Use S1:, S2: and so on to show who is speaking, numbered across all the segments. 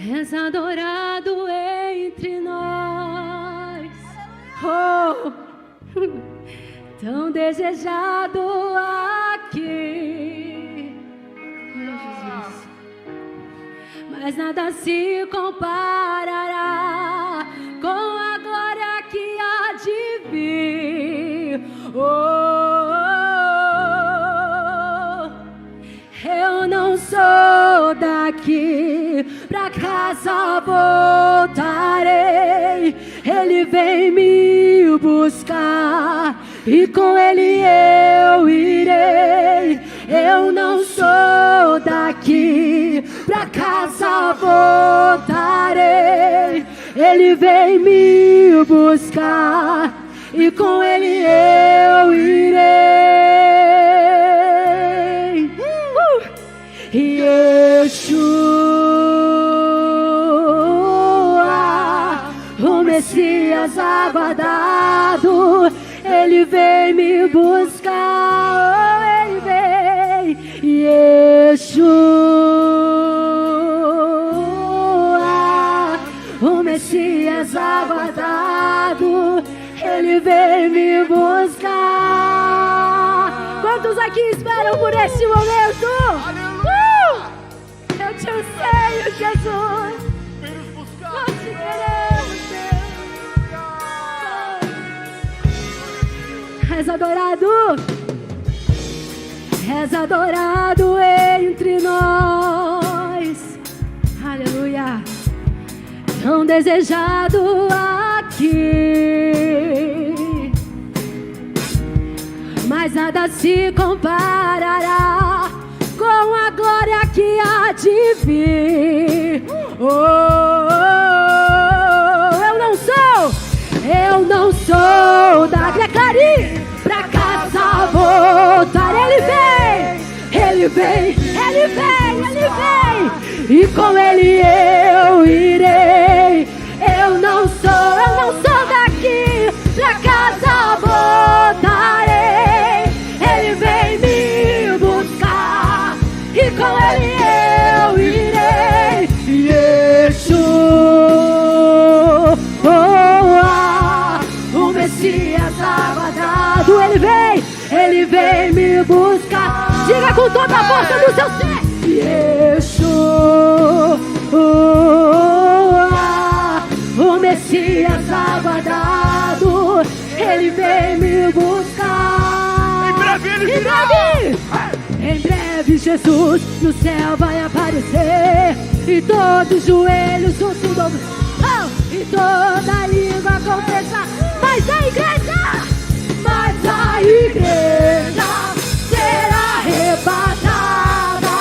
S1: És adorado entre nós. Oh, tão desejado aqui. Oh, Jesus. Mas nada se comparará com a glória que há de vir. Eu não sou daqui, pra casa voltarei. Ele vem me buscar e com ele eu irei. Eu não sou daqui, pra casa voltarei. Ele vem me buscar e com ele eu irei. Yeshua, o Messias aguardado, ele vem me buscar, ele vem. Yeshua, o Messias aguardado, ele vem me buscar. Quantos aqui esperam por este momento? Eu te anseio, Jesus. Nós te queremos, Deus. És adorado. És adorado entre nós. Aleluia. Tão desejado aqui, mas nada se comparará com a glória que há de vir. Eu não sou da Declare, pra casa voltar. Ele vem, ele vem, ele vem, ele vem, e com ele eu irei. Eu não sou daqui, pra casa voltarei. Ele vem me buscar e com ele eu irei. Yeshua, o Messias aguardado, ele vem me buscar. Diga com toda a força do seu ser. Yeshua, o Messias aguardado, ele vem me buscar.
S2: Em breve ele virá.
S1: Em breve Jesus no céu vai aparecer, e todos os joelhos vão se dobrar, e toda língua confessar. Mas a igreja será arrebatada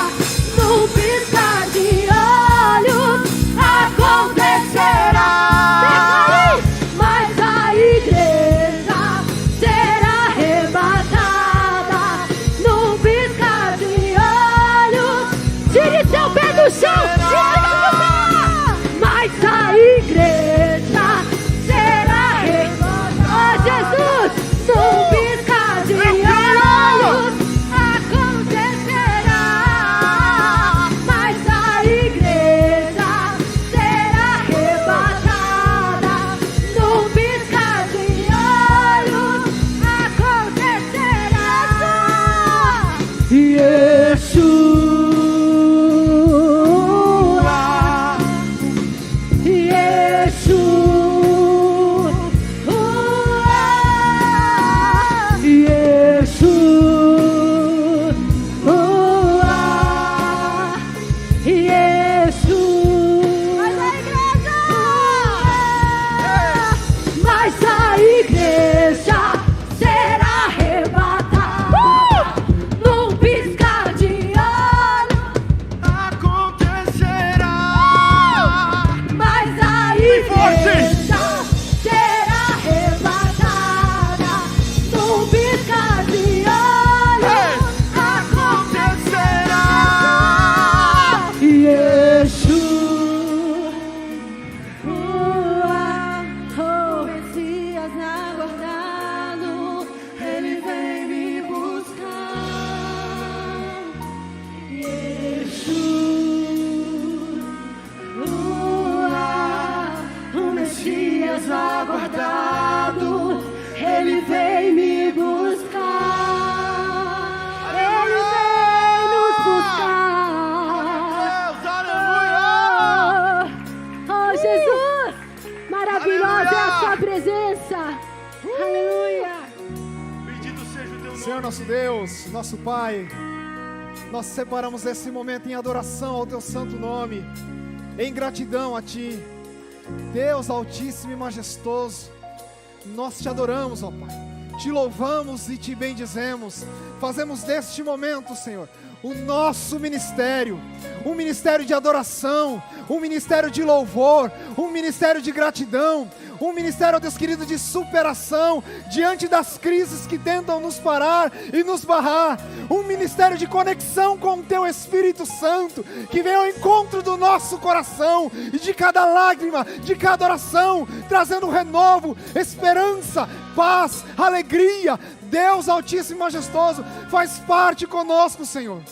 S1: num piscar de olhos. Acontecerá. Mas a igreja será arrebatada num piscar de olhos. Tire seu pé do chão. Mas a igreja será arrebatada. Oh, Jesus, num piscar de olhos. Acontecerá.
S3: nosso Deus, nosso Pai, nós separamos esse momento em adoração ao Teu santo nome, em gratidão a Ti, Deus altíssimo e majestoso. Nós Te adoramos, ó Pai, Te louvamos e Te bendizemos. Fazemos deste momento, Senhor, o nosso ministério, um ministério de adoração, um ministério de louvor, um ministério de gratidão, um ministério, ó Deus querido, de superação diante das crises que tentam nos parar e nos barrar, um ministério de conexão com o Teu Espírito Santo, que vem ao encontro do nosso coração e de cada lágrima, de cada oração, trazendo renovo, esperança, paz, alegria. Deus altíssimo e majestoso, faz parte conosco, Senhor.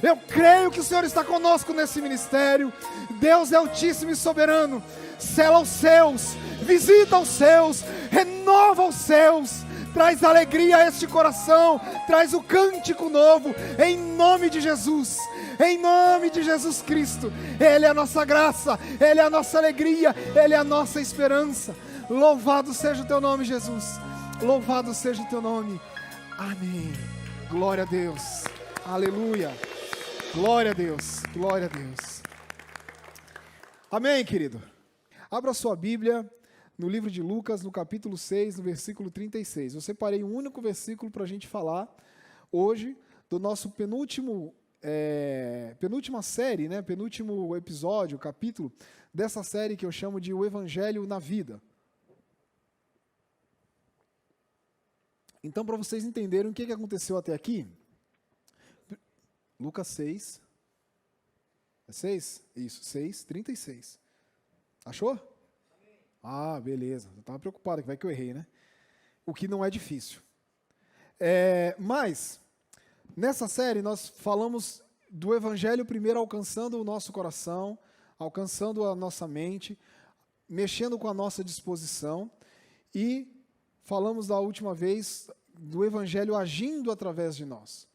S3: Eu creio que o Senhor está conosco nesse ministério. Deus é altíssimo e soberano. Sela os seus, visita os seus, renova os seus, traz alegria a este coração, traz o cântico novo, em nome de Jesus, em nome de Jesus Cristo. Ele é a nossa graça, Ele é a nossa alegria, Ele é a nossa esperança. Louvado seja o Teu nome, Jesus, louvado seja o Teu nome, amém. Glória a Deus, aleluia, glória a Deus, glória a Deus. Amém, querido. Abra sua Bíblia no livro de Lucas, no capítulo 6, no versículo 36. Eu separei um único versículo para a gente falar hoje do nosso penúltima série, né? Penúltimo episódio, capítulo dessa série que eu chamo de O Evangelho na Vida. Então, para vocês entenderem o que aconteceu até aqui, Lucas 6, é 6? Isso, 6, 36. Achou? Ah, beleza. Eu estava preocupado, que vai que eu errei, né? O que não é difícil. Mas, nessa série, nós falamos do Evangelho primeiro alcançando o nosso coração, alcançando a nossa mente, mexendo com a nossa disposição, e falamos da última vez do Evangelho agindo através de nós.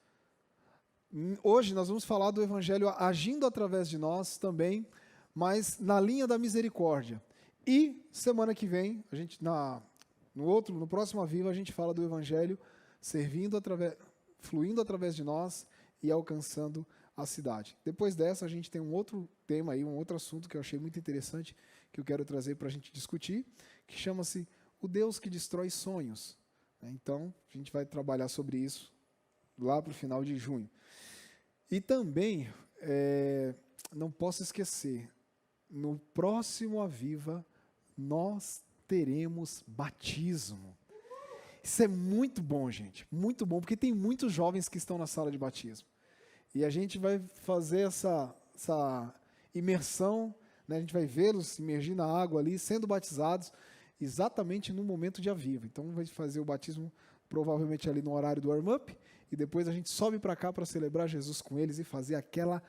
S3: Hoje nós vamos falar do Evangelho agindo através de nós também, mas na linha da misericórdia. E semana que vem, a gente no próximo Aviva, a gente fala do Evangelho fluindo através de nós e alcançando a cidade. Depois dessa, a gente tem um outro tema aí, um outro assunto que eu achei muito interessante, que eu quero trazer para a gente discutir, que chama-se o Deus que destrói sonhos. Então, a gente vai trabalhar sobre isso lá para o final de junho. E também, não posso esquecer, no próximo Aviva, nós teremos batismo. Isso é muito bom, gente, muito bom, porque tem muitos jovens que estão na sala de batismo. E a gente vai fazer essa imersão, né? A gente vai vê-los imergir na água ali, sendo batizados, exatamente no momento de Aviva. Então, vai fazer o batismo provavelmente ali no horário do warm-up, e depois a gente sobe para cá para celebrar Jesus com eles e fazer aquela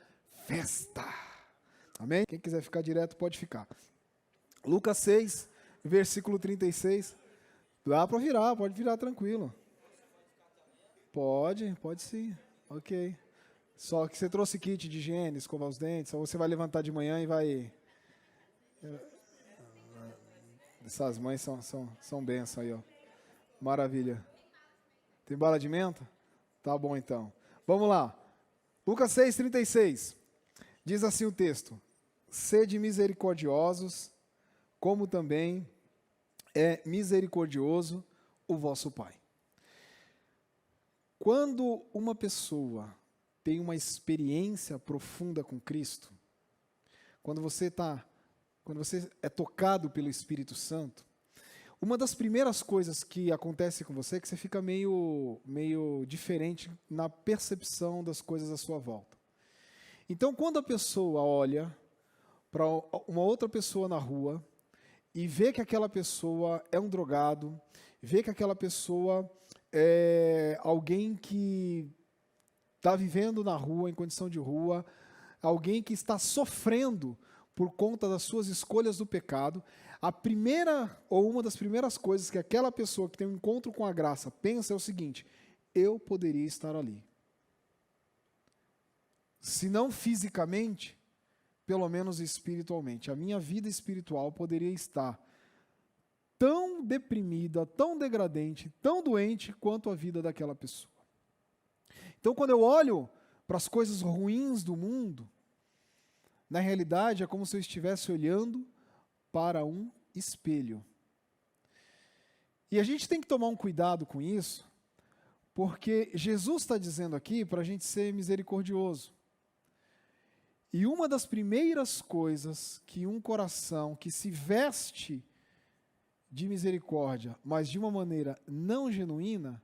S3: festa. Amém? Quem quiser ficar direto, pode ficar. Lucas 6, versículo 36. Dá para virar, pode virar tranquilo. Pode sim. Ok. Só que você trouxe kit de higiene, escovar os dentes, ou você vai levantar de manhã e vai... Essas mães são bênção aí, ó. Maravilha. Tem bala de menta? Tá bom, então. Vamos lá. Lucas 6, 36. Diz assim o texto: sede misericordiosos, como também é misericordioso o vosso Pai. Quando uma pessoa tem uma experiência profunda com Cristo, quando você é tocado pelo Espírito Santo, uma das primeiras coisas que acontece com você é que você fica meio diferente na percepção das coisas à sua volta. Então, quando a pessoa olha para uma outra pessoa na rua e vê que aquela pessoa é um drogado, vê que aquela pessoa é alguém que está vivendo na rua, em condição de rua, alguém que está sofrendo por conta das suas escolhas do pecado, a primeira ou uma das primeiras coisas que aquela pessoa que tem um encontro com a graça pensa é o seguinte: eu poderia estar ali. Se não fisicamente, pelo menos espiritualmente. A minha vida espiritual poderia estar tão deprimida, tão degradante, tão doente quanto a vida daquela pessoa. Então, quando eu olho para as coisas ruins do mundo, na realidade é como se eu estivesse olhando para um espelho. E a gente tem que tomar um cuidado com isso, porque Jesus está dizendo aqui para a gente ser misericordioso. E uma das primeiras coisas que um coração que se veste de misericórdia, mas de uma maneira não genuína,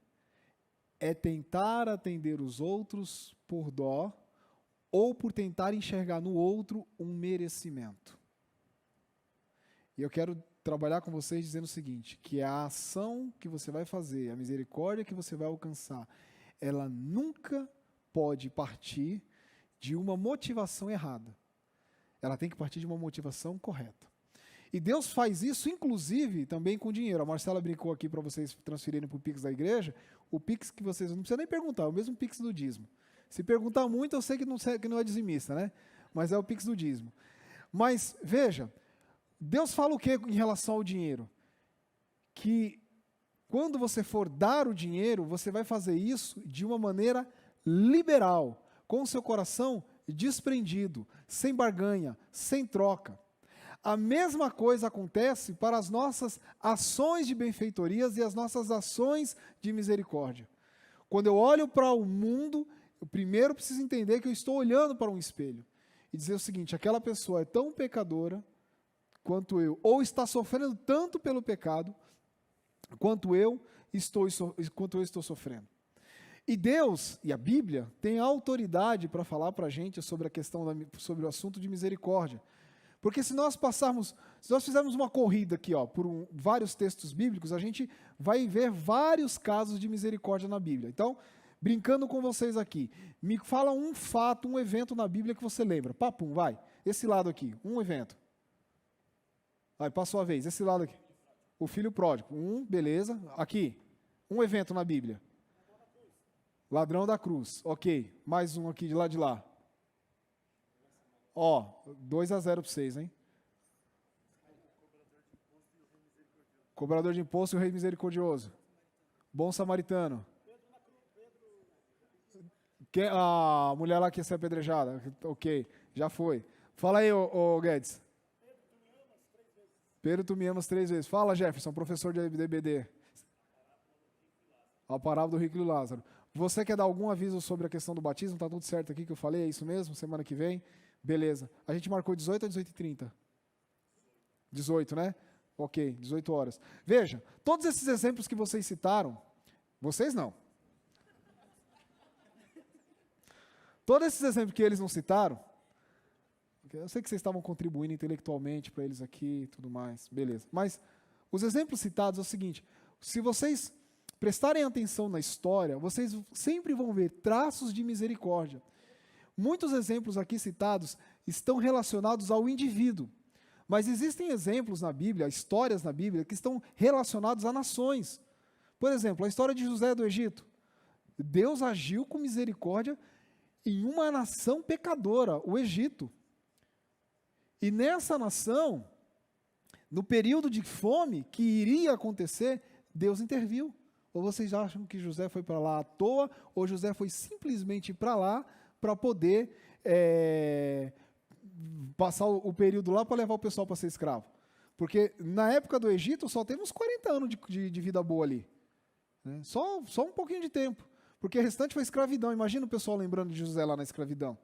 S3: é tentar atender os outros por dó ou por tentar enxergar no outro um merecimento. E eu quero trabalhar com vocês dizendo o seguinte, que a ação que você vai fazer, a misericórdia que você vai alcançar, ela nunca pode partir de uma motivação errada. Ela tem que partir de uma motivação correta. E Deus faz isso, inclusive, também com dinheiro. A Marcela brincou aqui para vocês transferirem para o Pix da igreja. O Pix que vocês não precisam nem perguntar, é o mesmo Pix do dízimo. Se perguntar muito, eu sei que não é dizimista, né? Mas é o Pix do dízimo. Mas, veja, Deus fala o que em relação ao dinheiro? Que quando você for dar o dinheiro, você vai fazer isso de uma maneira liberal, com o seu coração desprendido, sem barganha, sem troca. A mesma coisa acontece para as nossas ações de benfeitorias e as nossas ações de misericórdia. Quando eu olho para o mundo, eu primeiro preciso entender que eu estou olhando para um espelho e dizer o seguinte, aquela pessoa é tão pecadora quanto eu, ou está sofrendo tanto pelo pecado quanto eu estou sofrendo. E Deus, e a Bíblia, tem autoridade para falar para a gente sobre sobre o assunto de misericórdia. Porque se nós fizermos uma corrida aqui, por vários textos bíblicos, a gente vai ver vários casos de misericórdia na Bíblia. Então, brincando com vocês aqui, me fala um fato, um evento na Bíblia que você lembra. Papum, vai. Esse lado aqui, um evento. Vai, passou a vez. Esse lado aqui. O filho pródigo. Beleza. Aqui, um evento na Bíblia. Ladrão da cruz. Ok. Mais um aqui de lá de lá. 2-0 para vocês, hein? Cobrador de imposto e o rei misericordioso. Bom samaritano. A mulher lá que ia ser apedrejada. Ok, já foi. Fala aí, ô Guedes. Pedro, tu me amas 3 vezes. Fala, Jefferson, professor de DBD. A parábola do rico e do Lázaro. Você quer dar algum aviso sobre a questão do batismo? Está tudo certo aqui que eu falei? É isso mesmo? Semana que vem? Beleza. A gente marcou 18 ou 18h30? 18, né? Ok, 18 horas. Veja, todos esses exemplos que vocês citaram, vocês não. Todos esses exemplos que eles não citaram, eu sei que vocês estavam contribuindo intelectualmente para eles aqui e tudo mais, beleza. Mas os exemplos citados é o seguinte, se vocês prestarem atenção na história, vocês sempre vão ver traços de misericórdia. Muitos exemplos aqui citados estão relacionados ao indivíduo, mas existem exemplos na Bíblia, histórias na Bíblia, que estão relacionados a nações. Por exemplo, a história de José do Egito. Deus agiu com misericórdia em uma nação pecadora, o Egito. E nessa nação, no período de fome que iria acontecer, Deus interviu. Ou vocês acham que José foi para lá à toa, ou José foi simplesmente para lá para poder passar o período lá para levar o pessoal para ser escravo? Porque na época do Egito só teve uns 40 anos de vida boa ali. Né? Só um pouquinho de tempo. Porque o restante foi escravidão. Imagina o pessoal lembrando de José lá na escravidão.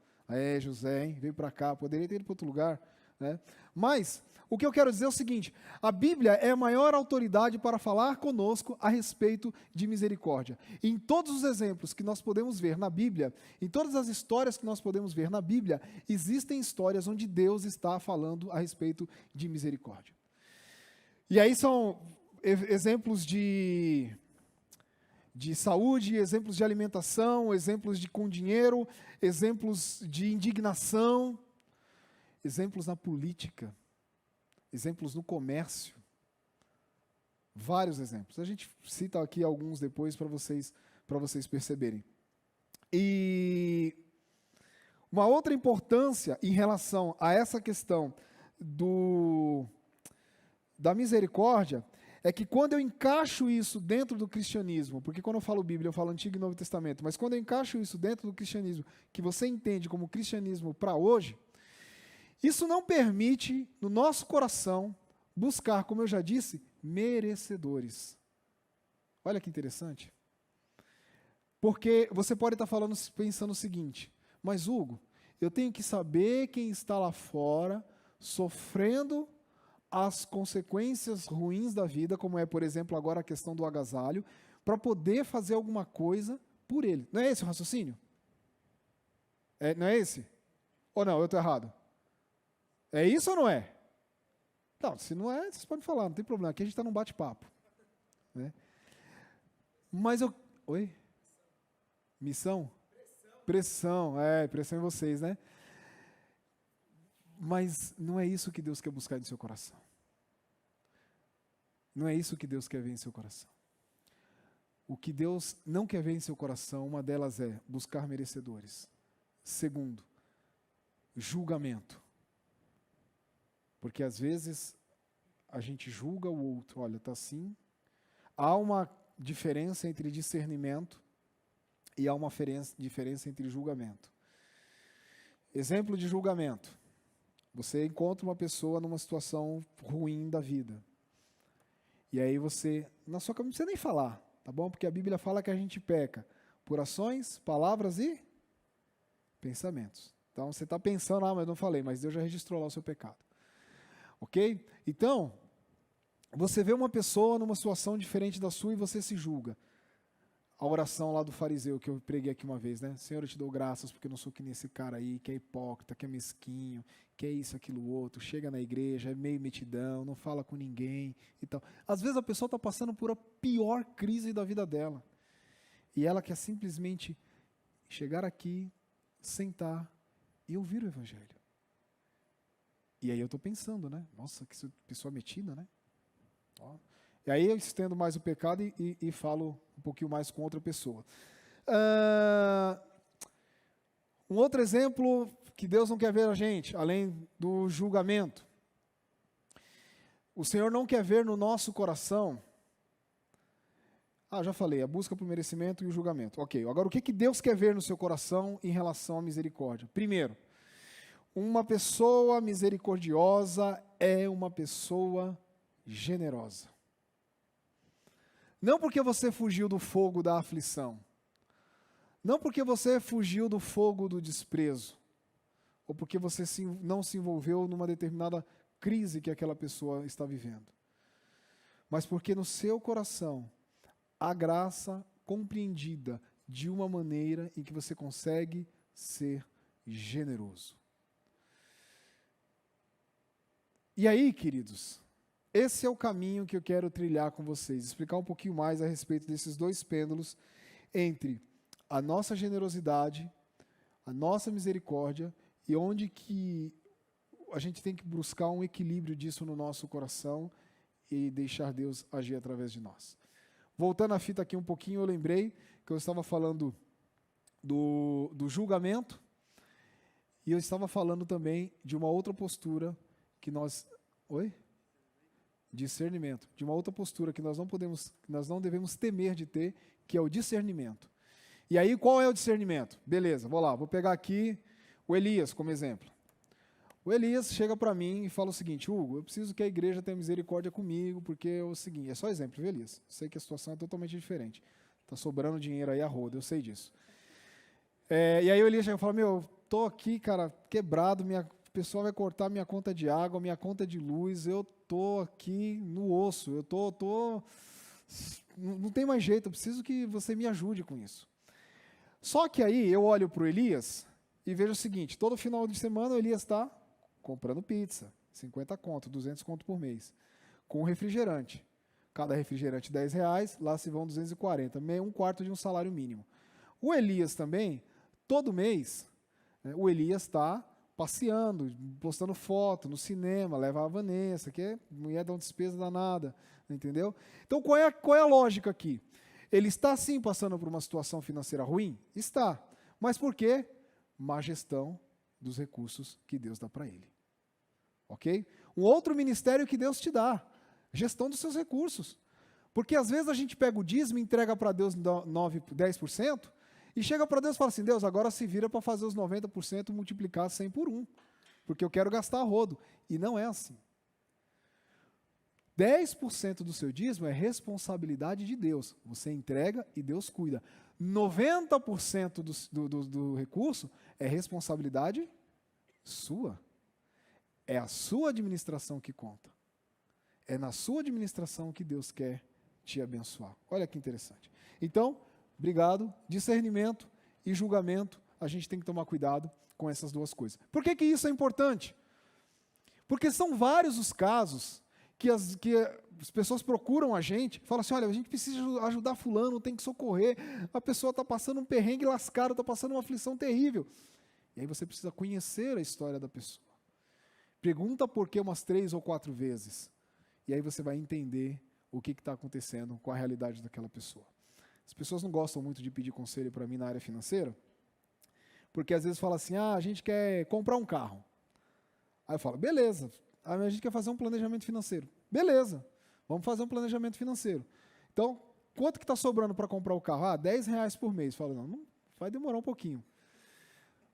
S3: José, hein? Veio para cá, poderia ter ido para outro lugar. Né? Mas, o que eu quero dizer é o seguinte, a Bíblia é a maior autoridade para falar conosco a respeito de misericórdia. E em todos os exemplos que nós podemos ver na Bíblia, em todas as histórias que nós podemos ver na Bíblia, existem histórias onde Deus está falando a respeito de misericórdia. E aí são exemplos de saúde, exemplos de alimentação, exemplos com dinheiro, exemplos de indignação, exemplos na política, exemplos no comércio, vários exemplos. A gente cita aqui alguns depois para vocês perceberem. E uma outra importância em relação a essa questão da misericórdia é que quando eu encaixo isso dentro do cristianismo, porque quando eu falo Bíblia, eu falo Antigo e Novo Testamento, mas quando eu encaixo isso dentro do cristianismo, que você entende como cristianismo para hoje, isso não permite, no nosso coração, buscar, como eu já disse, merecedores. Olha que interessante. Porque você pode estar pensando o seguinte, mas Hugo, eu tenho que saber quem está lá fora, sofrendo as consequências ruins da vida, como é, por exemplo, agora a questão do agasalho, para poder fazer alguma coisa por ele. Não é esse o raciocínio? Não é esse? Ou não, eu estou errado? É isso ou não é? Não, se não é, vocês podem falar, não tem problema. Aqui a gente está num bate-papo. Né? Mas eu... Oi? Missão? Pressão, pressão em vocês, né? Mas não é isso que Deus quer buscar em seu coração. Não é isso que Deus quer ver em seu coração. O que Deus não quer ver em seu coração, uma delas é buscar merecedores. Segundo, julgamento. Porque às vezes a gente julga o outro, olha, está assim. Há uma diferença entre discernimento e há uma diferença entre julgamento. Exemplo de julgamento. Você encontra uma pessoa numa situação ruim da vida. E aí você, na sua cabeça, não precisa nem falar, tá bom? Porque a Bíblia fala que a gente peca por ações, palavras e pensamentos. Então você está pensando, mas não falei, mas Deus já registrou lá o seu pecado. Ok? Então, você vê uma pessoa numa situação diferente da sua e você se julga. A oração lá do fariseu que eu preguei aqui uma vez, né? Senhor, eu te dou graças porque eu não sou que nem esse cara aí, que é hipócrita, que é mesquinho, que é isso, aquilo, outro, chega na igreja, é meio metidão, não fala com ninguém e tal. Às vezes a pessoa está passando por a pior crise da vida dela. E ela quer simplesmente chegar aqui, sentar e ouvir o evangelho. E aí eu estou pensando, né? Nossa, que pessoa metida, né? Ó. E aí eu estendo mais o pecado e falo um pouquinho mais com outra pessoa. Um outro exemplo que Deus não quer ver a gente, além do julgamento. O Senhor não quer ver no nosso coração... já falei, a busca por merecimento e o julgamento. Ok, agora o que Deus quer ver no seu coração em relação à misericórdia? Primeiro, uma pessoa misericordiosa é uma pessoa generosa. Não porque você fugiu do fogo da aflição, não porque você fugiu do fogo do desprezo, ou porque você não se envolveu numa determinada crise que aquela pessoa está vivendo, mas porque no seu coração há graça compreendida de uma maneira em que você consegue ser generoso. E aí, queridos, esse é o caminho que eu quero trilhar com vocês, explicar um pouquinho mais a respeito desses dois pêndulos entre a nossa generosidade, a nossa misericórdia e onde que a gente tem que buscar um equilíbrio disso no nosso coração e deixar Deus agir através de nós. Voltando a fita aqui um pouquinho, eu lembrei que eu estava falando do julgamento e eu estava falando também de uma outra postura que nós... Oi? Discernimento. De uma outra postura que nós não devemos temer de ter, que é o discernimento. E aí, qual é o discernimento? Beleza, vou pegar aqui o Elias como exemplo. O Elias chega para mim e fala o seguinte: Hugo, eu preciso que a igreja tenha misericórdia comigo, porque é o seguinte, é só exemplo, viu, Elias? Sei que a situação é totalmente diferente. Está sobrando dinheiro aí a roda, eu sei disso. E aí o Elias chega e fala: eu tô aqui, cara, quebrado, o pessoal vai cortar minha conta de água, minha conta de luz, eu tô aqui no osso, eu tô não tem mais jeito, eu preciso que você me ajude com isso. Só que aí eu olho para o Elias e vejo o seguinte: todo final de semana o Elias está comprando pizza, 50 conto, 200 conto por mês, com refrigerante. Cada refrigerante R$10, lá se vão 240, um quarto de um salário mínimo. O Elias também, todo mês, o Elias está passeando, postando foto no cinema, leva a Vanessa, que é mulher dá uma despesa danada, entendeu? Então qual é a lógica aqui? Ele está sim passando por uma situação financeira ruim? Está. Mas por quê? Má gestão dos recursos que Deus dá para ele. Ok? Um outro ministério que Deus te dá. Gestão dos seus recursos. Porque às vezes a gente pega o dízimo e entrega para Deus 9, 10%, e chega para Deus e fala assim, Deus, agora se vira para fazer os 90% multiplicar 100 por 1, porque eu quero gastar a rodo. E não é assim. 10% do seu dízimo é responsabilidade de Deus. Você entrega e Deus cuida. 90% do recurso é responsabilidade sua. É a sua administração que conta. É na sua administração que Deus quer te abençoar. Olha que interessante. Então, obrigado. Discernimento e julgamento, a gente tem que tomar cuidado com essas duas coisas. Por que isso é importante? Porque são vários os casos que as pessoas procuram a gente, falam assim, olha, a gente precisa ajudar fulano, tem que socorrer, a pessoa está passando um perrengue lascado, está passando uma aflição terrível. E aí você precisa conhecer a história da pessoa. Pergunta por que umas 3 ou 4 vezes. E aí você vai entender o que está acontecendo com a realidade daquela pessoa. As pessoas não gostam muito de pedir conselho para mim na área financeira, porque às vezes fala assim, a gente quer comprar um carro. Aí eu falo, beleza, a gente quer fazer um planejamento financeiro. Beleza, vamos fazer um planejamento financeiro. Então, quanto que está sobrando para comprar o carro? R$10 por mês. Falo, não, vai demorar um pouquinho.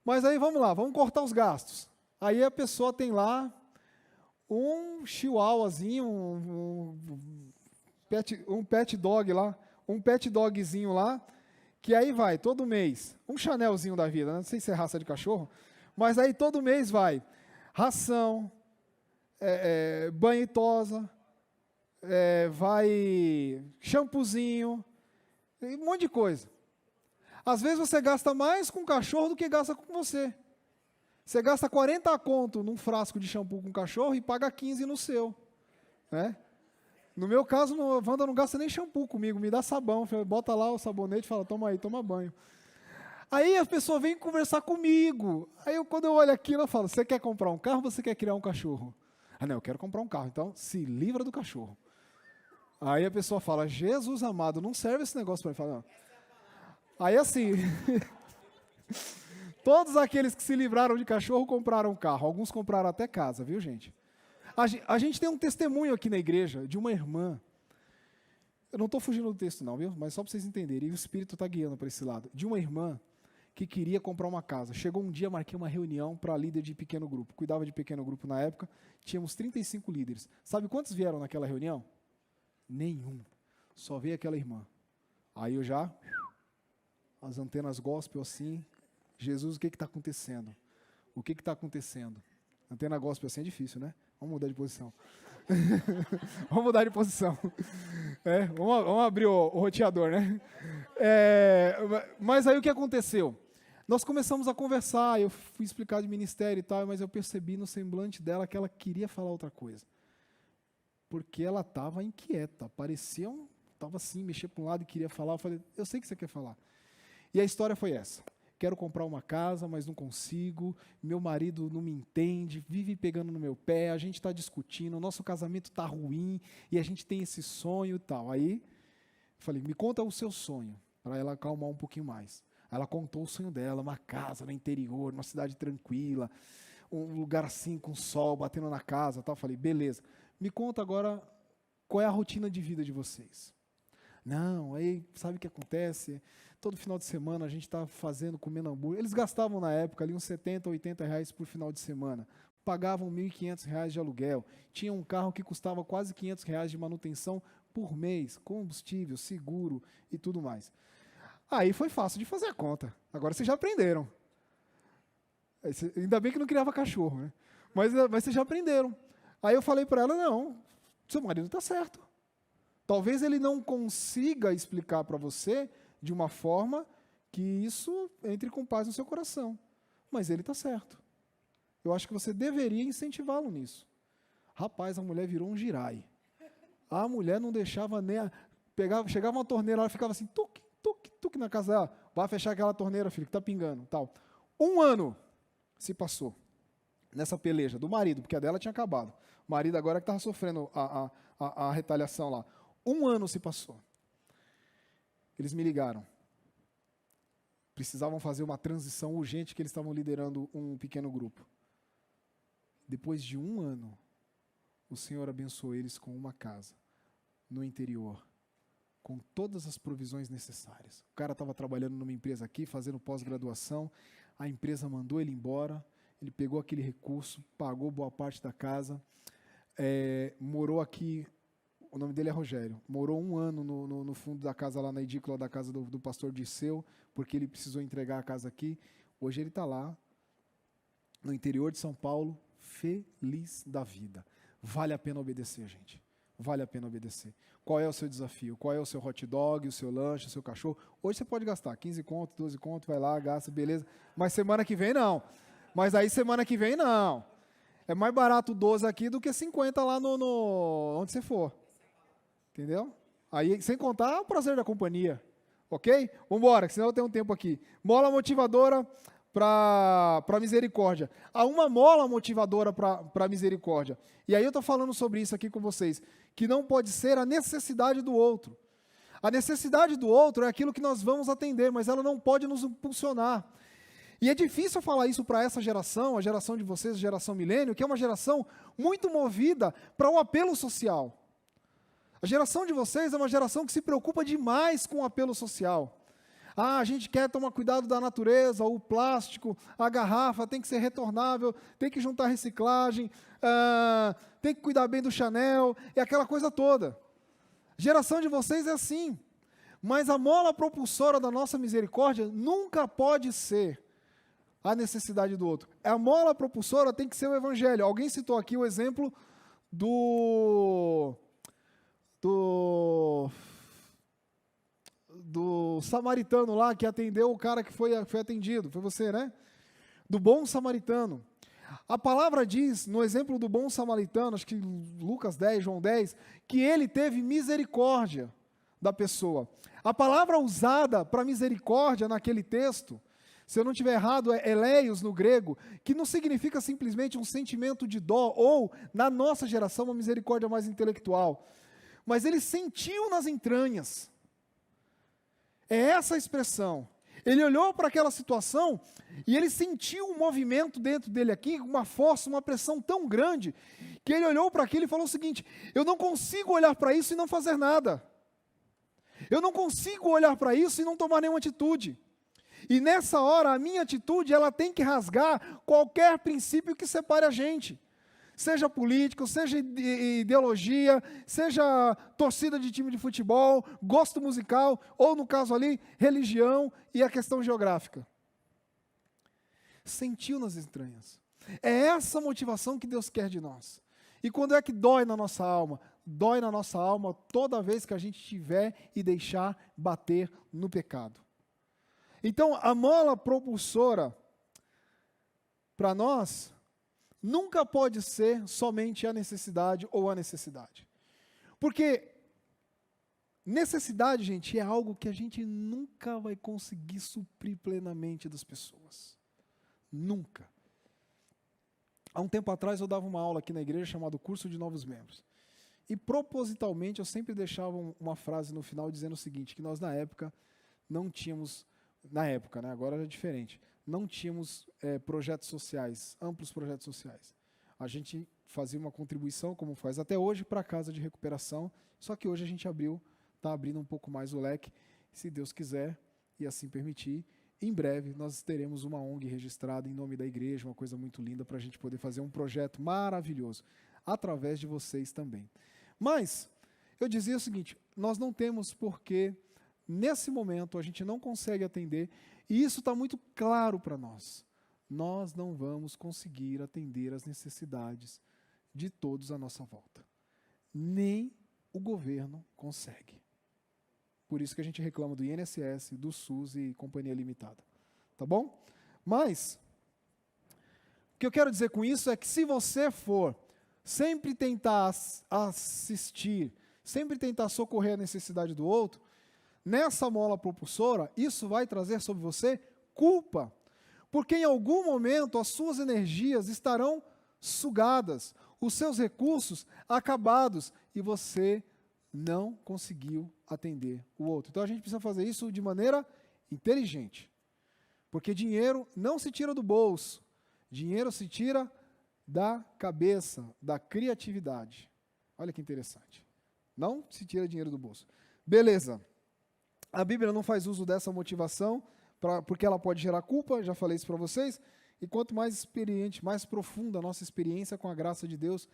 S3: Mas aí vamos lá, vamos cortar os gastos. Aí a pessoa tem lá um chihuahuazinho, um pet dog lá, um pet dogzinho lá, que aí vai, todo mês, um Chanelzinho da vida, não sei se é raça de cachorro, mas aí todo mês vai ração, banho e tosa, vai shampoozinho, um monte de coisa. Às vezes você gasta mais com o cachorro do que gasta com você. Você gasta 40 conto num frasco de shampoo com o cachorro e paga 15 no seu. Né? No meu caso, a Wanda não gasta nem shampoo comigo, me dá sabão, bota lá o sabonete e fala, toma aí, toma banho. Aí a pessoa vem conversar comigo. Aí quando eu olho aquilo, eu falo, você quer comprar um carro ou você quer criar um cachorro? Não, eu quero comprar um carro, então se livra do cachorro. Aí a pessoa fala, Jesus amado, não serve esse negócio para mim. Fala, não. Aí assim, todos aqueles que se livraram de cachorro compraram um carro, alguns compraram até casa, viu gente? A gente tem um testemunho aqui na igreja de uma irmã, eu não estou fugindo do texto não, viu? Mas só para vocês entenderem, e o Espírito está guiando para esse lado, de uma irmã que queria comprar uma casa. Chegou um dia, marquei uma reunião para líder de pequeno grupo, cuidava de pequeno grupo na época, tínhamos 35 líderes. Sabe quantos vieram naquela reunião? Nenhum, só veio aquela irmã. Aí eu já, as antenas gospel assim, Jesus, o que está acontecendo? O que está acontecendo? Antena gospel assim é difícil, né? Vamos mudar de posição. Vamos mudar de posição. Vamos abrir o roteador, né? Mas aí o que aconteceu? Nós começamos a conversar, eu fui explicar de ministério e tal, mas eu percebi no semblante dela que ela queria falar outra coisa. Porque ela estava inquieta, estava assim, mexia para um lado e queria falar. Eu falei, eu sei que você quer falar. E a história foi essa. Quero comprar uma casa, mas não consigo, meu marido não me entende, vive pegando no meu pé, a gente está discutindo, o nosso casamento está ruim, e a gente tem esse sonho e tal. Aí, eu falei, me conta o seu sonho, para ela acalmar um pouquinho mais. Aí ela contou o sonho dela, uma casa no interior, uma cidade tranquila, um lugar assim com sol batendo na casa e tal. Eu falei, beleza, me conta agora qual é a rotina de vida de vocês. Não, aí sabe o que acontece? Todo final de semana a gente está comendo hambúrguer. Eles gastavam na época ali uns 70, 80 reais por final de semana. Pagavam 1.500 reais de aluguel. Tinha um carro que custava quase 500 reais de manutenção por mês, combustível, seguro e tudo mais. Aí foi fácil de fazer a conta. Agora vocês já aprenderam. Ainda bem que não criava cachorro, né? Mas vocês já aprenderam. Aí eu falei para ela, não, seu marido está certo. Talvez ele não consiga explicar para você de uma forma que isso entre com paz no seu coração. Mas ele está certo. Eu acho que você deveria incentivá-lo nisso. Rapaz, a mulher virou um girai. A mulher não deixava nem... Chegava uma torneira, ela ficava assim, tuque, tuque, tuque na casa dela. Vai fechar aquela torneira, filho, que está pingando. Tal. 1 ano se passou nessa peleja do marido, porque a dela tinha acabado. O marido agora que estava sofrendo a retaliação lá. 1 ano se passou. Eles me ligaram. Precisavam fazer uma transição urgente, que eles estavam liderando um pequeno grupo. Depois de 1 ano, o Senhor abençoou eles com uma casa no interior, com todas as provisões necessárias. O cara estava trabalhando numa empresa aqui, fazendo pós-graduação, a empresa mandou ele embora, ele pegou aquele recurso, pagou boa parte da casa, morou aqui, o nome dele é Rogério, morou 1 ano no fundo da casa, lá na edícula da casa do pastor Disseu, porque ele precisou entregar a casa aqui. Hoje ele está lá, no interior de São Paulo, feliz da vida. Vale a pena obedecer, gente. Vale a pena obedecer. Qual é o seu desafio? Qual é o seu hot dog, o seu lanche, o seu cachorro? Hoje você pode gastar 15 conto, 12 conto, vai lá, gasta, beleza. Mas semana que vem não. Mas aí semana que vem não. É mais barato 12 aqui do que 50 lá onde você for. Entendeu? Aí, sem contar o prazer da companhia. Ok? Vamos embora, que senão eu tenho um tempo aqui. Mola motivadora para misericórdia. Há uma mola motivadora para misericórdia. E aí eu estou falando sobre isso aqui com vocês, que não pode ser a necessidade do outro. A necessidade do outro é aquilo que nós vamos atender, mas ela não pode nos impulsionar. E é difícil falar isso para essa geração, a geração de vocês, a geração milênio, que é uma geração muito movida para o apelo social. A geração de vocês é uma geração que se preocupa demais com o apelo social. A gente quer tomar cuidado da natureza, o plástico, a garrafa tem que ser retornável, tem que juntar reciclagem, tem que cuidar bem do Chanel, e aquela coisa toda. A geração de vocês é assim. Mas a mola propulsora da nossa misericórdia nunca pode ser a necessidade do outro. A mola propulsora tem que ser o evangelho. Alguém citou aqui o exemplo do samaritano lá, que atendeu o cara que foi atendido. Foi você, né? Do bom samaritano. A palavra diz, no exemplo do bom samaritano, acho que Lucas 10, João 10, que ele teve misericórdia da pessoa. A palavra usada para misericórdia naquele texto, se eu não estiver errado, é eleios no grego, que não significa simplesmente um sentimento de dó, ou, na nossa geração, uma misericórdia mais intelectual. Mas ele sentiu nas entranhas. É essa a expressão. Ele olhou para aquela situação e ele sentiu um movimento dentro dele aqui, uma força, uma pressão tão grande, que ele olhou para aquilo e falou o seguinte: eu não consigo olhar para isso e não fazer nada. Eu não consigo olhar para isso e não tomar nenhuma atitude. E nessa hora, a minha atitude, ela tem que rasgar qualquer princípio que separe a gente. Seja político, seja ideologia, seja torcida de time de futebol, gosto musical, ou no caso ali, religião e a questão geográfica. Sentiu nas entranhas. É essa motivação que Deus quer de nós. E quando é que dói na nossa alma? Dói na nossa alma toda vez que a gente tiver e deixar bater no pecado. Então, a mola propulsora para nós nunca pode ser somente a necessidade ou a necessidade. Porque necessidade, gente, é algo que a gente nunca vai conseguir suprir plenamente das pessoas. Nunca. Há um tempo atrás eu dava uma aula aqui na igreja chamada Curso de Novos Membros. E propositalmente eu sempre deixava uma frase no final dizendo o seguinte, que nós na época não tínhamos, né, agora é diferente, não tínhamos projetos sociais, amplos projetos sociais. A gente fazia uma contribuição, como faz até hoje, para a casa de recuperação, só que hoje a gente está abrindo um pouco mais o leque, se Deus quiser e assim permitir. Em breve nós teremos uma ONG registrada em nome da igreja, uma coisa muito linda para a gente poder fazer um projeto maravilhoso, através de vocês também. Mas, eu dizia o seguinte, nós não temos porquê, nesse momento, a gente não consegue atender, e isso está muito claro para nós. Nós não vamos conseguir atender as necessidades de todos à nossa volta. Nem o governo consegue. Por isso que a gente reclama do INSS, do SUS e companhia limitada. Tá bom? Mas, o que eu quero dizer com isso é que se você for sempre tentar assistir, sempre tentar socorrer a necessidade do outro, nessa mola propulsora, isso vai trazer sobre você culpa. Porque em algum momento as suas energias estarão sugadas, os seus recursos acabados, e você não conseguiu atender o outro. Então a gente precisa fazer isso de maneira inteligente. Porque dinheiro não se tira do bolso, dinheiro se tira da cabeça da criatividade. Olha que interessante. Não se tira dinheiro do bolso. Beleza. A Bíblia não faz uso dessa motivação, porque ela pode gerar culpa, já falei isso para vocês. E quanto mais experiente, mais profunda a nossa experiência com a graça de Deus,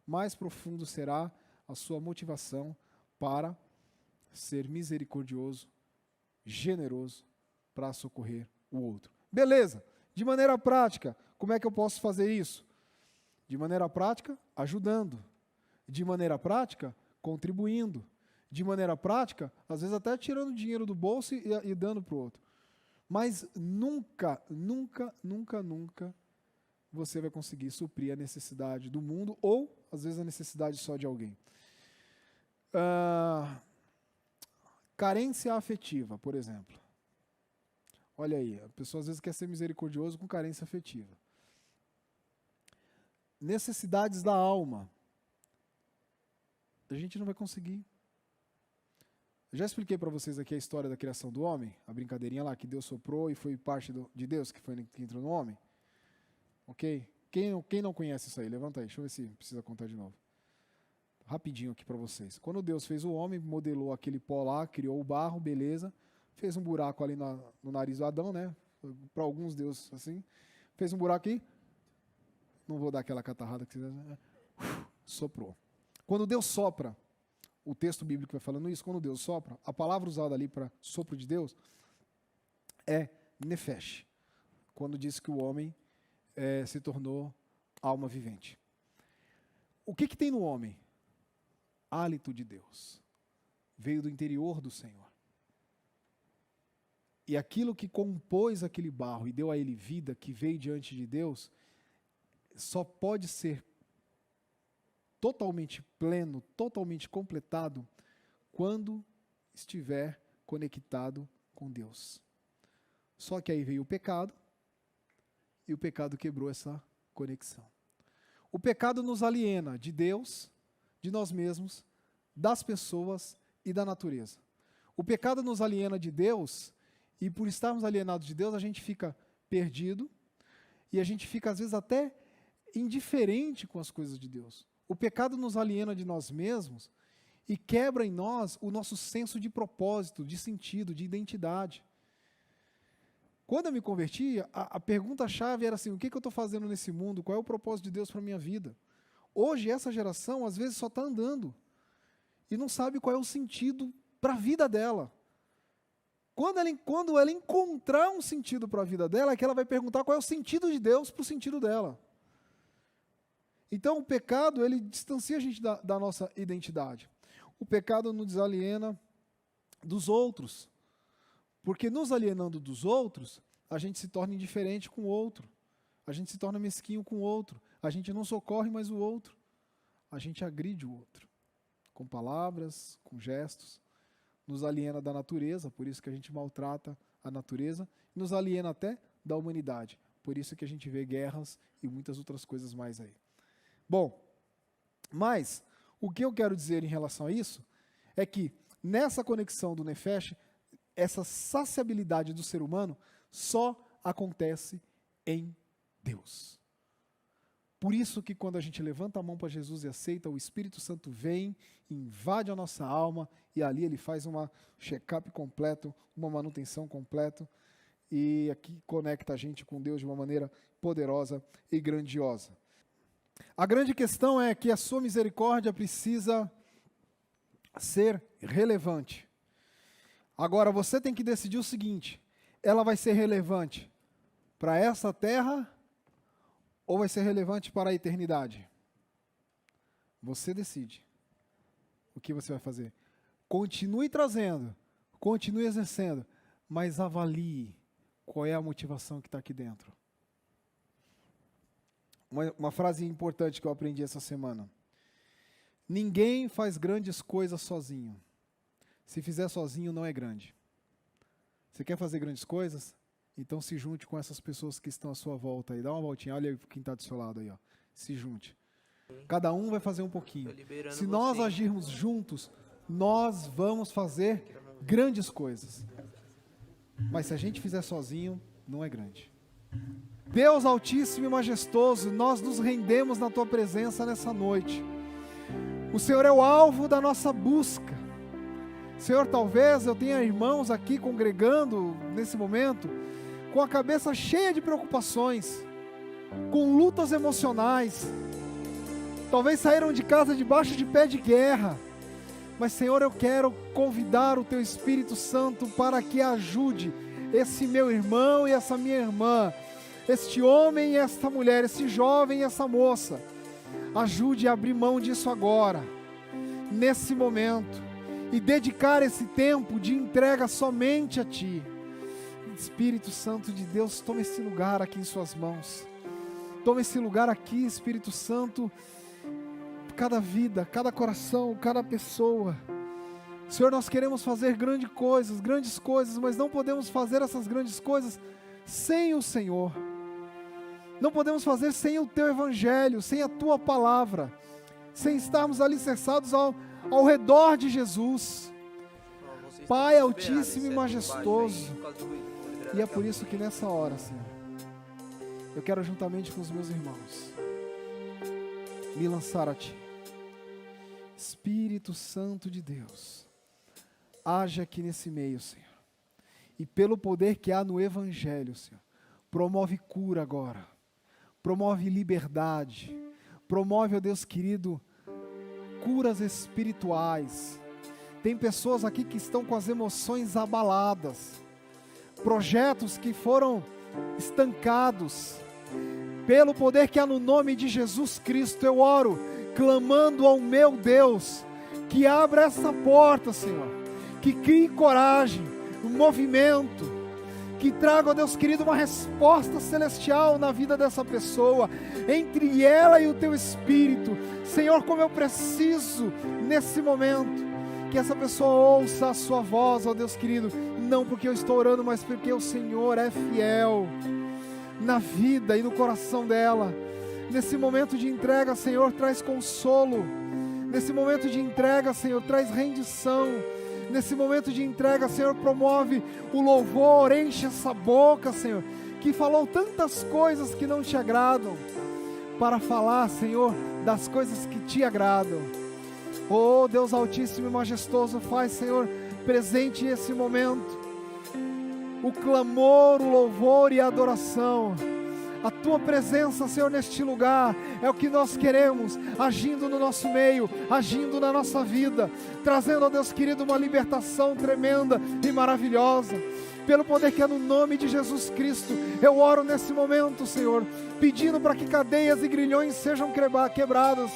S3: mais profundo será a sua motivação para ser misericordioso, generoso, para socorrer o outro. Beleza. De maneira prática, como é que eu posso fazer isso? De maneira prática, ajudando. De maneira prática, contribuindo. De maneira prática, às vezes até tirando dinheiro do bolso e dando para o outro. Mas nunca, nunca, nunca, nunca você vai conseguir suprir a necessidade do mundo ou, às vezes, a necessidade só de alguém. Carência afetiva, por exemplo. Olha aí, a pessoa às vezes quer ser misericordioso com carência afetiva. Necessidades da alma. A gente não vai conseguir. Eu já expliquei para vocês aqui a história da criação do homem, a brincadeirinha lá que Deus soprou e foi parte de Deus que entrou no homem. Ok? Quem não conhece isso aí? Levanta aí, deixa eu ver se precisa contar de novo. Rapidinho aqui para vocês. Quando Deus fez o homem, modelou aquele pó lá, criou o barro, beleza. Fez um buraco ali no nariz do Adão, né? Para alguns Deus assim. Fez um buraco aqui. Não vou dar aquela catarrada que vocês... Soprou. Quando Deus sopra, o texto bíblico vai falando isso, quando Deus sopra, a palavra usada ali para sopro de Deus é nefesh. Quando diz que o homem se tornou alma vivente. O que tem no homem? Hálito de Deus. Veio do interior do Senhor. E aquilo que compôs aquele barro e deu a ele vida, que veio diante de Deus, só pode ser totalmente pleno, totalmente completado, quando estiver conectado com Deus. Só que aí veio o pecado, e o pecado quebrou essa conexão. O pecado nos aliena de Deus, de nós mesmos, das pessoas e da natureza. O pecado nos aliena de Deus, e por estarmos alienados de Deus, a gente fica perdido, e a gente fica às vezes até indiferente com as coisas de Deus. O pecado nos aliena de nós mesmos e quebra em nós o nosso senso de propósito, de sentido, de identidade. Quando eu me converti, a pergunta-chave era assim, o que eu estou fazendo nesse mundo? Qual é o propósito de Deus para a minha vida? Hoje, essa geração, às vezes, só está andando e não sabe qual é o sentido para a vida dela. Quando ela encontrar um sentido para a vida dela, é que ela vai perguntar qual é o sentido de Deus para o sentido dela. Então, o pecado, ele distancia a gente da nossa identidade. O pecado nos desaliena dos outros. Porque nos alienando dos outros, a gente se torna indiferente com o outro. A gente se torna mesquinho com o outro. A gente não socorre mais o outro. A gente agride o outro. Com palavras, com gestos. Nos aliena da natureza, por isso que a gente maltrata a natureza. Nos aliena até da humanidade. Por isso que a gente vê guerras e muitas outras coisas mais aí. Bom, mas o que eu quero dizer em relação a isso é que nessa conexão do nefesh, essa saciabilidade do ser humano só acontece em Deus. Por isso que quando a gente levanta a mão para Jesus e aceita, o Espírito Santo vem, invade a nossa alma e ali ele faz uma check-up completo, uma manutenção completa e aqui conecta a gente com Deus de uma maneira poderosa e grandiosa. A grande questão é que a sua misericórdia precisa ser relevante. Agora, você tem que decidir o seguinte, ela vai ser relevante para essa terra ou vai ser relevante para a eternidade? Você decide o que você vai fazer. Continue trazendo, continue exercendo, mas avalie qual é a motivação que está aqui dentro. Uma frase importante que eu aprendi essa semana. Ninguém faz grandes coisas sozinho. Se fizer sozinho, não é grande. Você quer fazer grandes coisas? Então se junte com essas pessoas que estão à sua volta aí. Dá uma voltinha, olha quem está do seu lado aí. Ó. Se junte. Cada um vai fazer um pouquinho. Se nós agirmos juntos, nós vamos fazer grandes coisas. Mas se a gente fizer sozinho, não é grande. Deus altíssimo e majestoso, nós nos rendemos na tua presença nessa noite. O Senhor é o alvo da nossa busca. Senhor, talvez eu tenha irmãos aqui congregando nesse momento com a cabeça cheia de preocupações, com lutas emocionais. Talvez saíram de casa debaixo de pé de guerra. Mas, Senhor, eu quero convidar o Teu Espírito Santo para que ajude esse meu irmão e essa minha irmã, este homem e esta mulher, esse jovem e essa moça. Ajude a abrir mão disso agora, nesse momento, e dedicar esse tempo de entrega somente a Ti. Espírito Santo de Deus, toma esse lugar aqui em Suas mãos. Toma esse lugar aqui, Espírito Santo, cada vida, cada coração, cada pessoa. Senhor, nós queremos fazer grandes coisas, mas não podemos fazer essas grandes coisas sem o Senhor. Não podemos fazer sem o Teu Evangelho, sem a Tua Palavra, sem estarmos alicerçados ao redor de Jesus. Pai altíssimo e majestoso, e é por isso que nessa hora, Senhor, eu quero juntamente com os meus irmãos me lançar a Ti. Espírito Santo de Deus, age aqui nesse meio, Senhor, e pelo poder que há no Evangelho, Senhor, promove cura agora, promove liberdade, promove, ó Deus querido, curas espirituais. Tem pessoas aqui que estão com as emoções abaladas, projetos que foram estancados. Pelo poder que há no nome de Jesus Cristo, eu oro, clamando ao meu Deus, que abra essa porta, Senhor, que crie coragem, um movimento, que traga, ó Deus querido, uma resposta celestial na vida dessa pessoa, entre ela e o Teu Espírito. Senhor, como eu preciso nesse momento, que essa pessoa ouça a Sua voz, ó Deus querido, não porque eu estou orando, mas porque o Senhor é fiel na vida e no coração dela. Nesse momento de entrega, Senhor, traz consolo. Nesse momento de entrega, Senhor, traz rendição. Nesse momento de entrega, Senhor, promove o louvor, enche essa boca, Senhor, que falou tantas coisas que não Te agradam, para falar, Senhor, das coisas que Te agradam. Oh, Deus altíssimo e majestoso, faz, Senhor, presente esse momento o clamor, o louvor e a adoração. A Tua presença, Senhor, neste lugar é o que nós queremos, agindo no nosso meio, agindo na nossa vida, trazendo, ó Deus querido, uma libertação tremenda e maravilhosa. Pelo poder que é no nome de Jesus Cristo, eu oro nesse momento, Senhor, pedindo para que cadeias e grilhões sejam quebradas,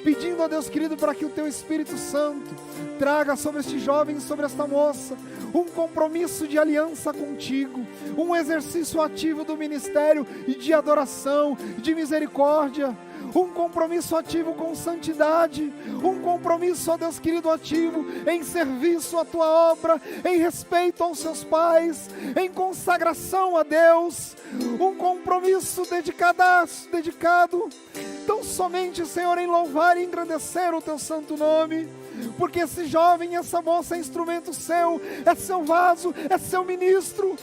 S3: pedindo, ó Deus querido, para que o Teu Espírito Santo traga sobre este jovem, sobre esta moça, um compromisso de aliança contigo, um exercício ativo do ministério e de adoração, de misericórdia, um compromisso ativo com santidade, um compromisso, ó Deus querido, ativo em serviço à Tua obra, em respeito aos seus pais, em consagração a Deus, um compromisso dedicado tão somente, Senhor, em louvar e engrandecer o Teu santo nome, porque esse jovem, essa moça é instrumento Seu, é Seu vaso, é Seu ministro.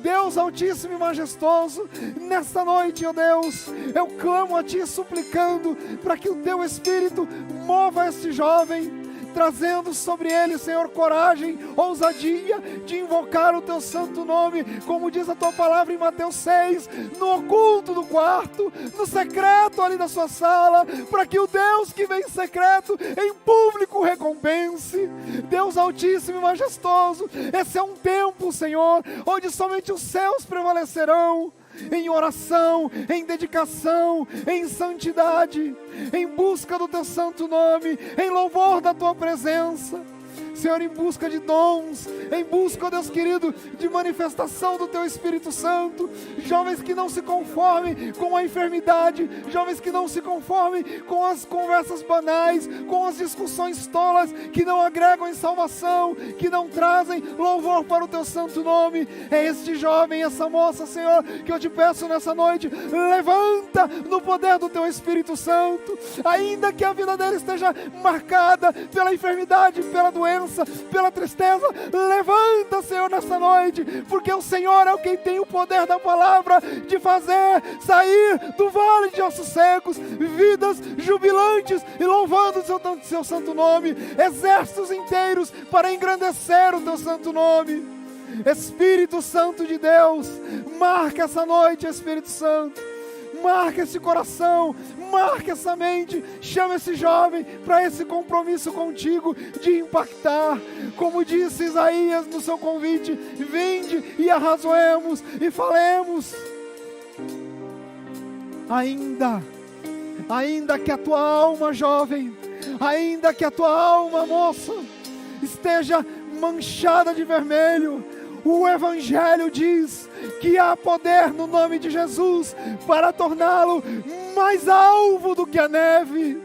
S3: Deus altíssimo e majestoso, nesta noite, ó Deus, eu clamo a Ti suplicando para que o Teu Espírito mova esse jovem, trazendo sobre ele, Senhor, coragem, ousadia de invocar o Teu santo nome, como diz a Tua palavra em Mateus 6, no oculto do quarto, no secreto ali da sua sala, para que o Deus que vem em secreto, em público recompense. Deus altíssimo e majestoso, esse é um tempo, Senhor, onde somente os céus prevalecerão, em oração, em dedicação, em santidade, em busca do Teu santo nome, em louvor da Tua presença. Senhor, em busca de dons, em busca, ó Deus querido, de manifestação do Teu Espírito Santo, jovens que não se conformem com a enfermidade, jovens que não se conformem com as conversas banais, com as discussões tolas, que não agregam em salvação, que não trazem louvor para o Teu santo nome. É este jovem, essa moça, Senhor, que eu Te peço nessa noite, levanta no poder do Teu Espírito Santo, ainda que a vida dele esteja marcada pela enfermidade, pela doença, doença, pela tristeza. Levanta, Senhor, nessa noite, porque o Senhor é o quem tem o poder da palavra de fazer sair do vale de ossos secos vidas jubilantes e louvando o seu santo nome, exércitos inteiros para engrandecer o teu santo nome. Espírito Santo de Deus, marca essa noite, Espírito Santo, marca esse coração, marca essa mente, chama esse jovem para esse compromisso contigo de impactar, como disse Isaías no seu convite: vinde e arrazoemos e falemos. Ainda que a tua alma, jovem, ainda que a tua alma, moça, esteja manchada de vermelho, o Evangelho diz que há poder no nome de Jesus para torná-lo mais alvo do que a neve.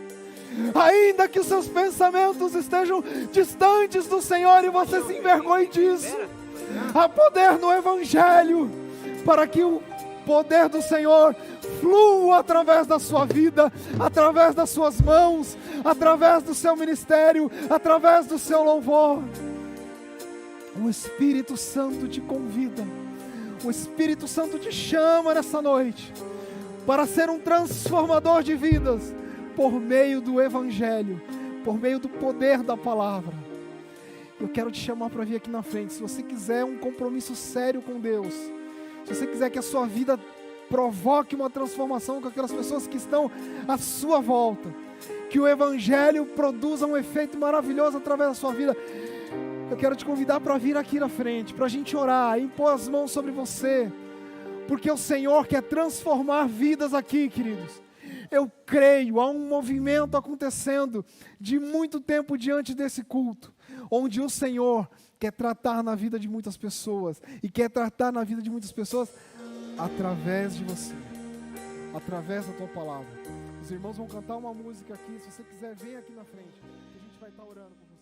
S3: Ainda que os seus pensamentos estejam distantes do Senhor e você se envergonhe disso, há poder no Evangelho para que o poder do Senhor flua através da sua vida, através das suas mãos, através do seu ministério, através do seu louvor. O Espírito Santo te convida, o Espírito Santo te chama nessa noite para ser um transformador de vidas por meio do Evangelho, por meio do poder da palavra. Eu quero te chamar para vir aqui na frente. Se você quiser um compromisso sério com Deus, se você quiser que a sua vida provoque uma transformação com aquelas pessoas que estão à sua volta, que o Evangelho produza um efeito maravilhoso através da sua vida, eu quero te convidar para vir aqui na frente, para a gente orar, impor as mãos sobre você, porque o Senhor quer transformar vidas aqui, queridos. Eu creio, há um movimento acontecendo de muito tempo diante desse culto, onde o Senhor quer tratar na vida de muitas pessoas, e quer tratar na vida de muitas pessoas através de você, através da tua palavra. Os irmãos vão cantar uma música aqui. Se você quiser, vem aqui na frente, que a gente vai estar orando por você.